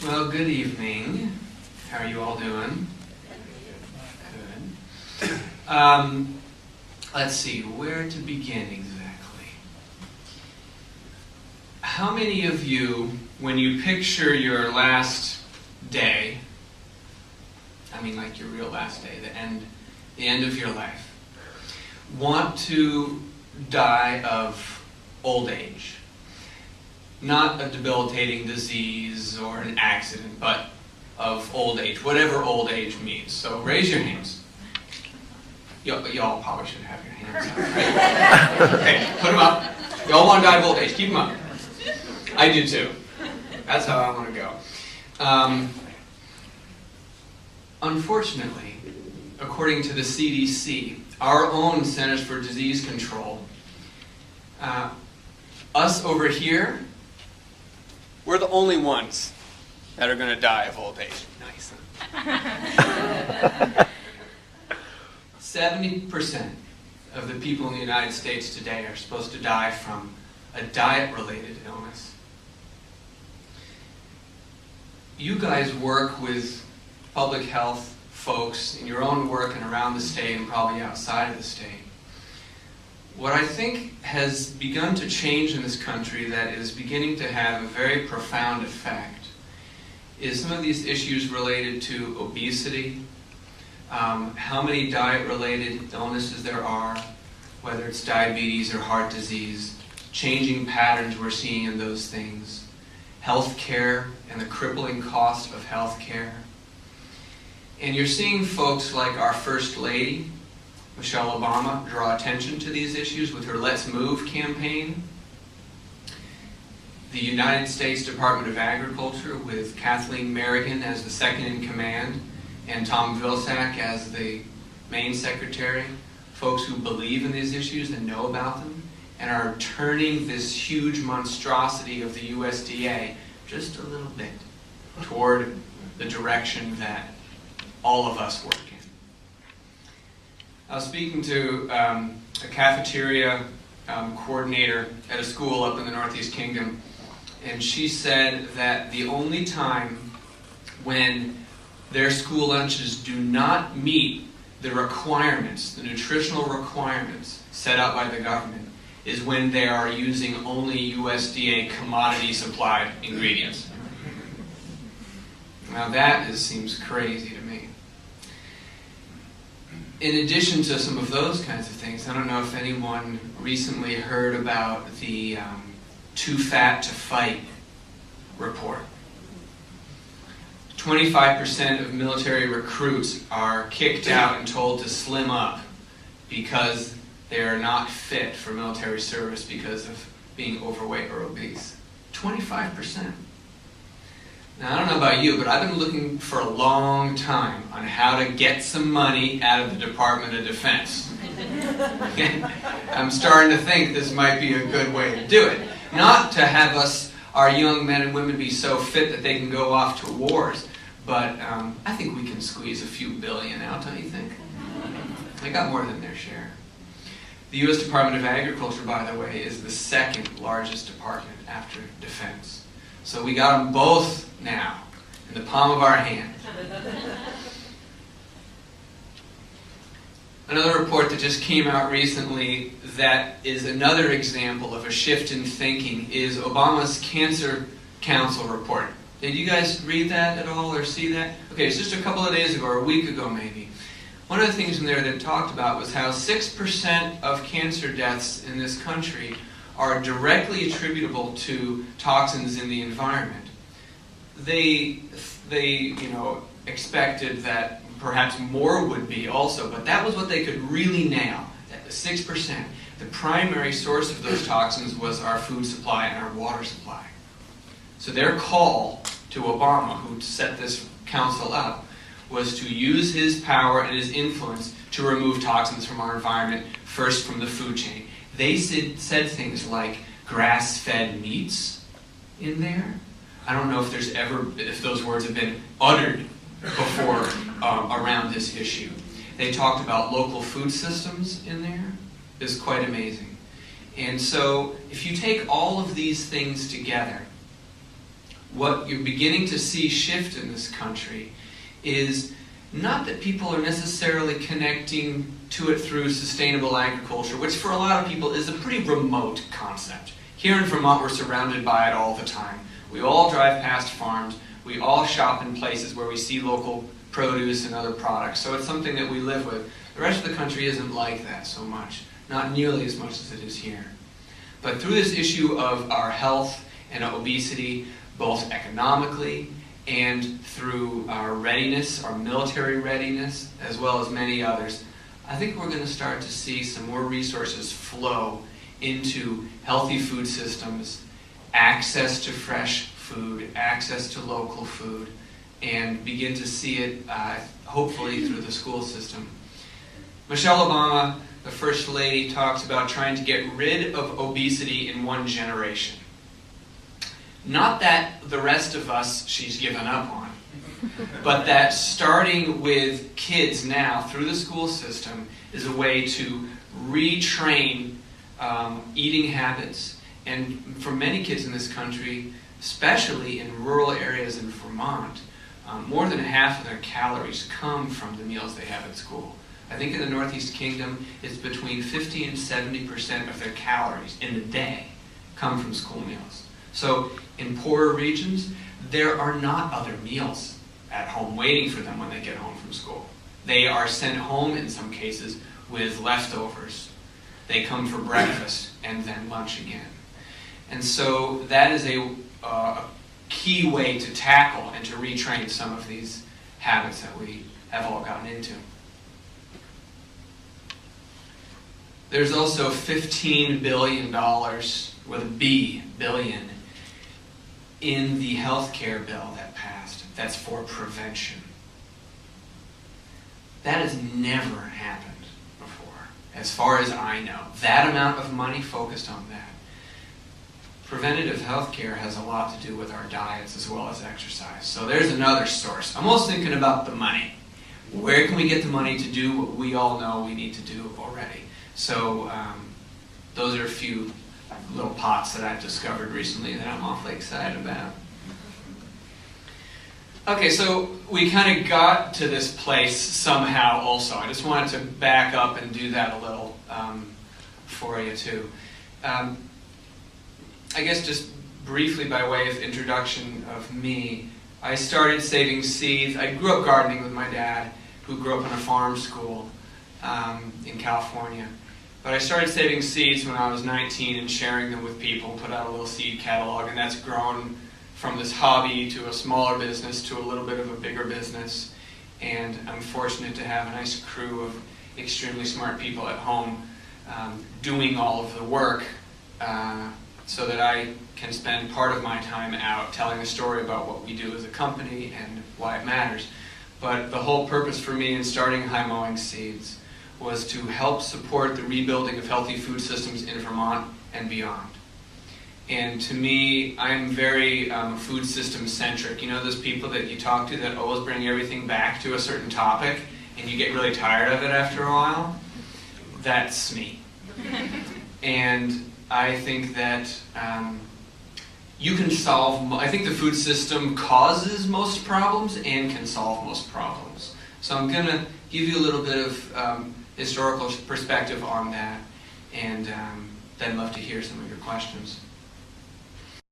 Well, good evening. How are you all doing? Good. Let's see, where to begin exactly? How many of you, when you picture your last day, I mean like your real last day, the end of your life, want to die of old age? Not a debilitating disease or an accident, but of old age, whatever old age means. So raise your hands. Y'all probably should have your hands up, right? Okay, put them up. Y'all want to die of old age, keep them up. I do too. That's how I want to go. Unfortunately, according to the CDC, our own Centers for Disease Control, us over here, we're the only ones that are going to die of old age. Nice. 70% of the people in the United States today are supposed to die from a diet-related illness. You guys work with public health folks in your own work and around the state and probably outside of the state. What I think has begun to change in this country that is beginning to have a very profound effect is some of these issues related to obesity, how many diet-related illnesses there are, whether it's diabetes or heart disease, changing patterns we're seeing in those things, health care and the crippling cost of health care. And you're seeing folks like our First Lady, Michelle Obama, draw attention to these issues with her Let's Move campaign. The United States Department of Agriculture with Kathleen Merrigan as the second in command and Tom Vilsack as the main secretary, folks who believe in these issues and know about them and are turning this huge monstrosity of the USDA just a little bit toward the direction that all of us work in. I was speaking to a cafeteria coordinator at a school up in the Northeast Kingdom, and she said that the only time when their school lunches do not meet the requirements, the nutritional requirements set out by the government, is when they are using only USDA commodity supplied ingredients. Now that seems crazy to me. In addition to some of those kinds of things, I don't know if anyone recently heard about the Too Fat to Fight report. 25% of military recruits are kicked out and told to slim up because they are not fit for military service because of being overweight or obese. 25%. Now, I don't know about you, but I've been looking for a long time on how to get some money out of the Department of Defense. I'm starting to think this might be a good way to do it. Not to have our young men and women be so fit that they can go off to wars, but I think we can squeeze a few billion out, don't you think? They got more than their share. The U.S. Department of Agriculture, by the way, is the second largest department after Defense. So we got them both now in the palm of our hand. Another report that just came out recently that is another example of a shift in thinking is Obama's Cancer Council report. Did you guys read that at all or see that? Okay, it's just a couple of days ago or a week ago maybe. One of the things in there that it talked about was how 6% of cancer deaths in this country are directly attributable to toxins in the environment. They expected that perhaps more would be also, but that was what they could really nail, that 6%. The primary source of those toxins was our food supply and our water supply. So their call to Obama, who set this council up, was to use his power and his influence to remove toxins from our environment, first from the food chain. They said things like grass-fed meats in there. I don't know if those words have been uttered before around this issue. They talked about local food systems in there. It's quite amazing. And so if you take all of these things together, what you're beginning to see shift in this country is not that people are necessarily connecting to it through sustainable agriculture, which for a lot of people is a pretty remote concept. Here in Vermont, we're surrounded by it all the time. We all drive past farms. We all shop in places where we see local produce and other products. So it's something that we live with. The rest of the country isn't like that so much, not nearly as much as it is here. But through this issue of our health and obesity, both economically and through our readiness, our military readiness, as well as many others, I think we're going to start to see some more resources flow into healthy food systems, access to fresh food, access to local food, and begin to see it hopefully through the school system. Michelle Obama, the First Lady, talks about trying to get rid of obesity in one generation. Not that the rest of us she's given up on, but that starting with kids now through the school system is a way to retrain eating habits. And for many kids in this country, especially in rural areas in Vermont, more than half of their calories come from the meals they have at school. I think in the Northeast Kingdom, it's between 50 and 70% of their calories in the day come from school meals. So in poorer regions, there are not other meals at home waiting for them when they get home from school. They are sent home in some cases with leftovers. They come for breakfast and then lunch again. And so that is a key way to tackle and to retrain some of these habits that we have all gotten into. There's also $15 billion, with a B, billion, in the healthcare bill that passed. That's for prevention. That has never happened before, as far as I know. That amount of money focused on that. Preventative healthcare has a lot to do with our diets as well as exercise. So there's another source. I'm almost thinking about the money. Where can we get the money to do what we all know we need to do already? So those are a few little pots that I've discovered recently that I'm awfully excited about. Okay, so we kind of got to this place somehow also. I just wanted to back up and do that a little for you too. I guess just briefly by way of introduction of me, I started saving seeds. I grew up gardening with my dad, who grew up in a farm school in California. But I started saving seeds when I was 19 and sharing them with people, put out a little seed catalog, and that's grown from this hobby to a smaller business to a little bit of a bigger business. And I'm fortunate to have a nice crew of extremely smart people at home doing all of the work so that I can spend part of my time out telling a story about what we do as a company and why it matters. But the whole purpose for me in starting Mowing Seeds was to help support the rebuilding of healthy food systems in Vermont and beyond. And to me, I'm very food system centric. You know those people that you talk to that always bring everything back to a certain topic and you get really tired of it after a while? That's me. And I think that you can solve, I think the food system causes most problems and can solve most problems. So I'm going to give you a little bit of historical perspective on that, and then love to hear some of your questions.